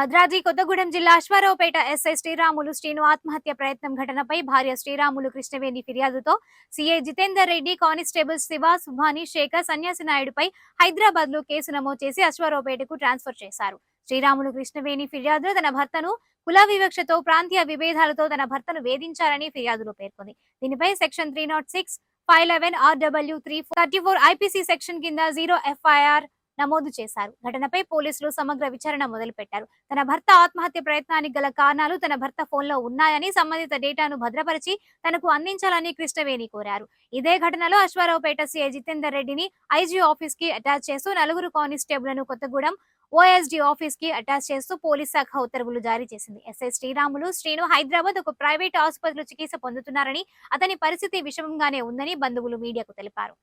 భద్రాద్రి కొత్తగూడెం జిల్లా అశ్వారావుపేట ఎస్ఐ శ్రీను ఆత్మహత్య ప్రయత్నం ఘటనపై భార్య శ్రీరాములు కృష్ణవేణి ఫిర్యాదుతో సీఐ జితేందర్ రెడ్డి, కానిస్టేబుల్ శివ, సుభాని, శేఖర్, సన్యాసి నాయుడుపై హైదరాబాద్ లో కేసు నమోదు చేసి అశ్వారావుపేటకు ట్రాన్స్ఫర్ చేశారు. శ్రీరాములు కృష్ణవేణి ఫిర్యాదులో తన భర్తను కుల వివక్షతో, ప్రాంతీయ విభేదాలతో తన భర్తను వేధించారని ఫిర్యాదులో పేర్కొంది. దీనిపై సెక్షన్ 306, 511 RW 334 ఐపీసీ సెక్షన్ కింద 0 FIR నమోదు చేశారు. ఘటనపై పోలీసులు సమగ్ర విచారణ మొదలుపెట్టారు. తన భర్త ఆత్మహత్య ప్రయత్నానికి గల కారణాలు తన భర్త ఫోన్లో ఉన్నాయని, సంబంధిత డేటాను భద్రపరిచి తనకు అందించాలని కృష్ణవేణి కోరారు. ఇదే ఘటనలో అశ్వారావుపేట సీఐ జితేందర్ రెడ్డిని ఐజీ ఆఫీస్ కి అటాచ్ చేస్తూ, నలుగురు కానిస్టేబుల్ను కొత్తగూడెం ఓఎస్డీ ఆఫీస్ కి అటాచ్ చేస్తూ పోలీస్ శాఖ ఉత్తర్వులు జారీ చేసింది. ఎస్ఐ శ్రీను హైదరాబాద్ ఒక ప్రైవేట్ ఆసుపత్రిలో చికిత్స పొందుతున్నారని, అతని పరిస్థితి విషమంగానే ఉందని బంధువులు మీడియాకు తెలిపారు.